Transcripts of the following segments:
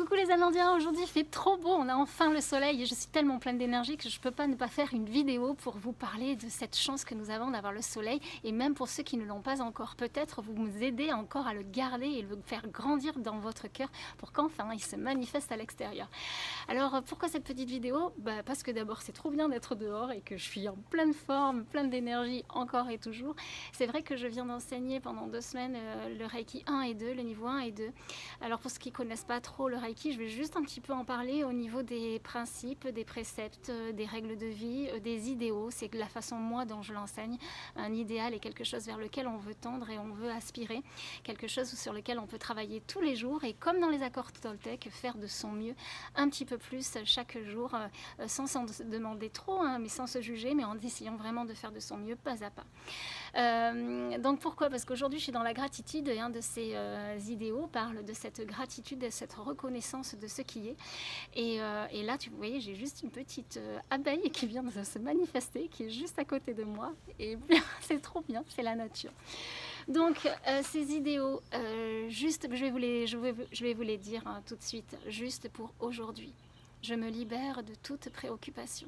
Coucou les Amandiens, aujourd'hui il fait trop beau, on a enfin le soleil et je suis tellement pleine d'énergie que je ne peux pas ne pas faire une vidéo pour vous parler de cette chance que nous avons d'avoir le soleil et même pour ceux qui ne l'ont pas encore, peut-être vous nous aider encore à le garder et le faire grandir dans votre cœur pour qu'enfin il se manifeste à l'extérieur. Alors pourquoi cette petite vidéo? Parce que d'abord c'est trop bien d'être dehors et que je suis en pleine forme, pleine d'énergie encore et toujours. C'est vrai que je viens d'enseigner pendant 2 semaines le Reiki 1 et 2, le niveau 1 et 2. Alors pour ceux qui ne connaissent pas trop le Reiki, je vais juste un petit peu en parler au niveau des principes, des préceptes, des règles de vie, des idéaux. C'est la façon moi dont je l'enseigne. Un idéal est quelque chose vers lequel on veut tendre et on veut aspirer. Quelque chose sur lequel on peut travailler tous les jours et comme dans les accords Toltec, faire de son mieux un petit peu plus chaque jour sans s'en demander trop, mais sans se juger, mais en essayant vraiment de faire de son mieux pas à pas. Donc pourquoi? Parce qu'aujourd'hui je suis dans la gratitude et un de ces idéaux parle de cette gratitude et cette reconnaissance de ce qui est. Et là, vous voyez, j'ai juste une petite abeille qui vient de se manifester, qui est juste à côté de moi. Et c'est trop bien, c'est la nature. Donc, ces idéaux, juste, je vais vous les dire tout de suite, juste pour aujourd'hui. Je me libère de toute préoccupation.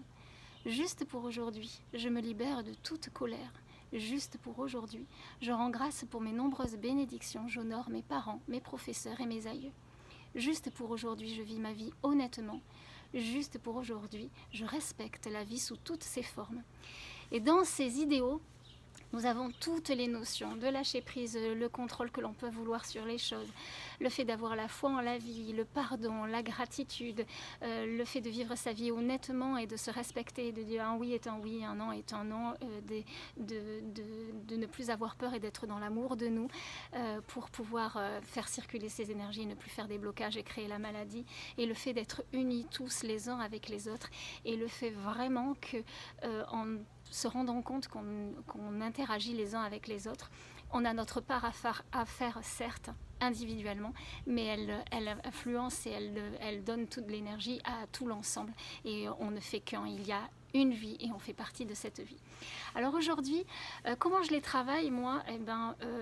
Juste pour aujourd'hui, je me libère de toute colère. Juste pour aujourd'hui, je rends grâce pour mes nombreuses bénédictions, j'honore mes parents, mes professeurs et mes aïeux. Juste pour aujourd'hui, je vis ma vie honnêtement. Juste pour aujourd'hui, je respecte la vie sous toutes ses formes. Et dans ces idéaux, nous avons toutes les notions de lâcher prise, le contrôle que l'on peut vouloir sur les choses, le fait d'avoir la foi en la vie, le pardon, la gratitude, le fait de vivre sa vie honnêtement et de se respecter, de dire un oui est un oui, un non est un non, de ne plus avoir peur et d'être dans l'amour de nous pour pouvoir faire circuler ces énergies, ne plus faire des blocages et créer la maladie, et le fait d'être unis tous les uns avec les autres, et le fait vraiment que en se rendant compte qu'on interagit les uns avec les autres. On a notre part à faire certes, individuellement, mais elle influence et elle donne toute l'énergie à tout l'ensemble. Et on ne fait qu'un, il y a une vie et on fait partie de cette vie. Alors aujourd'hui, comment je les travaille moi?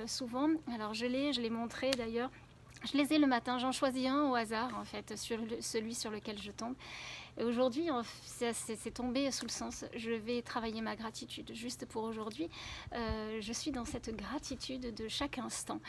Souvent, alors je l'ai montré d'ailleurs, je les ai le matin, j'en choisis un au hasard en fait, celui sur lequel je tombe. Et aujourd'hui, c'est tombé sous le sens, je vais travailler ma gratitude. Juste pour aujourd'hui, je suis dans cette gratitude de chaque instant.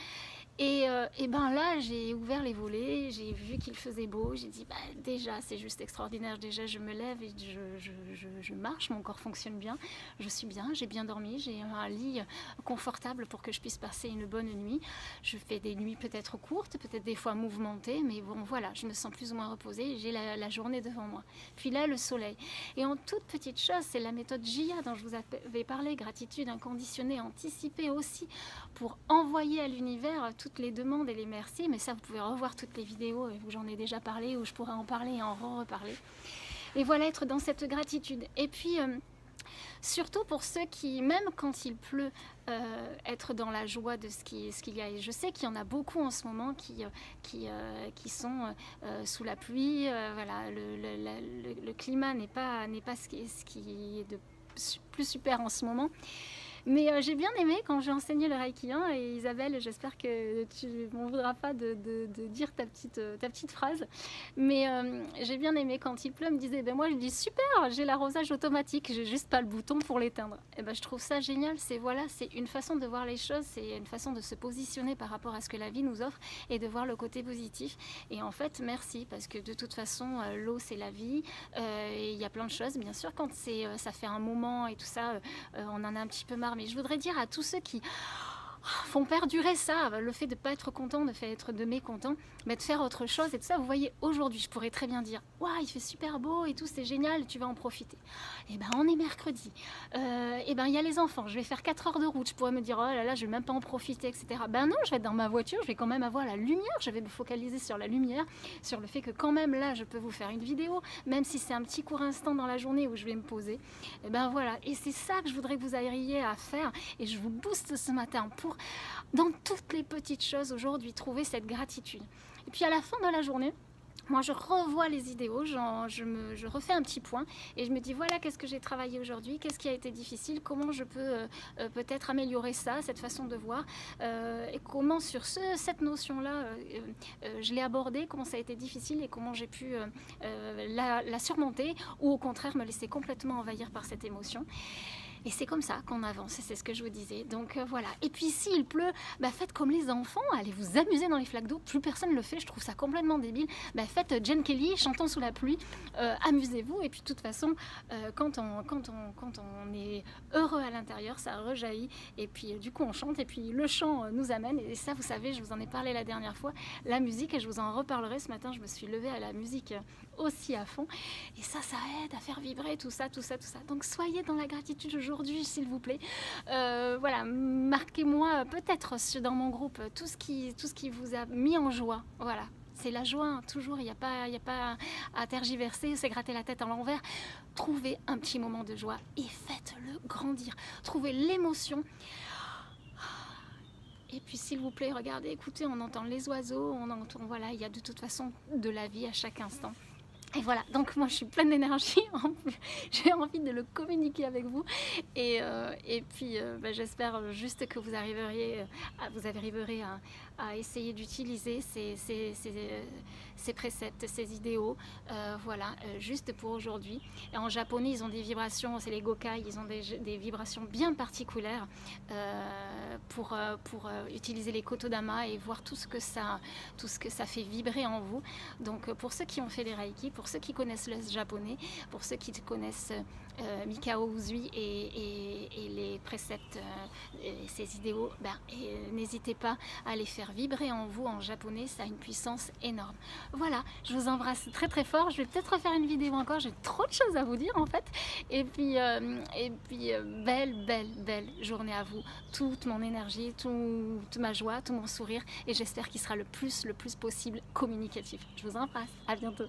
Et là, j'ai ouvert les volets, j'ai vu qu'il faisait beau, j'ai dit déjà c'est juste extraordinaire, déjà je me lève et je marche, mon corps fonctionne bien, je suis bien, j'ai bien dormi, j'ai un lit confortable pour que je puisse passer une bonne nuit. Je fais des nuits peut-être courtes, peut-être des fois mouvementées, mais bon voilà, je me sens plus ou moins reposée, j'ai la journée devant moi. Puis là, le soleil. Et en toute petite chose, c'est la méthode JIA dont je vous avais parlé, gratitude inconditionnée, anticipée aussi, pour envoyer à l'univers toutes les demandes et les merci, mais ça vous pouvez revoir toutes les vidéos où j'en ai déjà parlé, où je pourrais en parler et en reparler. Et voilà, être dans cette gratitude. Et puis surtout pour ceux qui, même quand il pleut, être dans la joie de ce qu'il y a. Et je sais qu'il y en a beaucoup en ce moment qui sont sous la pluie. Voilà, le climat n'est pas ce qui est de plus super en ce moment. Mais j'ai bien aimé quand j'ai enseigné le Reiki 1 et Isabelle, j'espère que tu m'en voudras pas de dire ta petite phrase. Mais j'ai bien aimé quand il pleut, me disait, moi je dis super, j'ai l'arrosage automatique, j'ai juste pas le bouton pour l'éteindre. Et je trouve ça génial, c'est une façon de voir les choses, c'est une façon de se positionner par rapport à ce que la vie nous offre et de voir le côté positif. Et en fait, merci, parce que de toute façon, l'eau c'est la vie, et il y a plein de choses, bien sûr, quand ça fait un moment et tout ça, on en a un petit peu marre. Mais je voudrais dire à tous ceux qui font perdurer ça, le fait de ne pas être content, de mécontent, mais de faire autre chose et tout ça. Vous voyez, aujourd'hui, je pourrais très bien dire waouh, il fait super beau et tout, c'est génial, tu vas en profiter. Et on est mercredi. Il y a les enfants, je vais faire 4 heures de route, je pourrais me dire oh là là, je vais même pas en profiter, etc. Non, je vais être dans ma voiture, je vais quand même avoir la lumière, je vais me focaliser sur la lumière, sur le fait que quand même là, je peux vous faire une vidéo, même si c'est un petit court instant dans la journée où je vais me poser. Voilà, et c'est ça que je voudrais que vous arriviez à faire, et je vous booste ce matin pour, dans toutes les petites choses aujourd'hui, trouver cette gratitude. Et puis à la fin de la journée, moi, je revois les idéaux, je refais un petit point et je me dis voilà qu'est-ce que j'ai travaillé aujourd'hui, qu'est-ce qui a été difficile, comment je peux peut-être améliorer ça, cette façon de voir, et comment sur cette notion-là, je l'ai abordée, comment ça a été difficile et comment j'ai pu la surmonter ou au contraire me laisser complètement envahir par cette émotion. Et c'est comme ça qu'on avance, et c'est ce que je vous disais. Donc voilà. Et puis s'il pleut, faites comme les enfants, allez vous amuser dans les flaques d'eau. Plus personne ne le fait, je trouve ça complètement débile. Faites Jen Kelly, chantons sous la pluie, amusez-vous. Et puis de toute façon, quand on est heureux à l'intérieur, ça rejaillit. Et puis du coup on chante, et puis le chant nous amène. Et ça, vous savez, je vous en ai parlé la dernière fois, la musique, et je vous en reparlerai ce matin. Je me suis levée à la musique aussi à fond. Et ça aide à faire vibrer tout ça. Donc soyez dans la gratitude aujourd'hui, s'il vous plaît. Voilà, marquez-moi peut-être dans mon groupe tout ce qui vous a mis en joie. Voilà. C'est la joie, hein, toujours, il n'y a pas à tergiverser, c'est gratter la tête à l'envers. Trouvez un petit moment de joie et faites-le grandir. Trouvez l'émotion. Et puis s'il vous plaît, regardez, écoutez, on entend les oiseaux, on entend, voilà, il y a de toute façon de la vie à chaque instant. Et voilà, donc moi je suis pleine d'énergie, j'ai envie de le communiquer avec vous et puis j'espère juste que vous arriverez à essayer d'utiliser ces préceptes, ces idéaux, juste pour aujourd'hui. Et en japonais, ils ont des vibrations, c'est les Gokai, ils ont des vibrations bien particulières pour utiliser les kotodama et voir tout ce que ça fait vibrer en vous. Donc pour ceux qui ont fait des Reiki, pour ceux qui connaissent le japonais, pour ceux qui connaissent Mikao Usui et les préceptes, ces idéaux, n'hésitez pas à les faire vibrer en vous en japonais, ça a une puissance énorme. Voilà, je vous embrasse très très fort, je vais peut-être refaire une vidéo encore, j'ai trop de choses à vous dire en fait, et puis belle journée à vous, toute mon énergie, toute ma joie, tout mon sourire, et j'espère qu'il sera le plus possible communicatif. Je vous embrasse, à bientôt.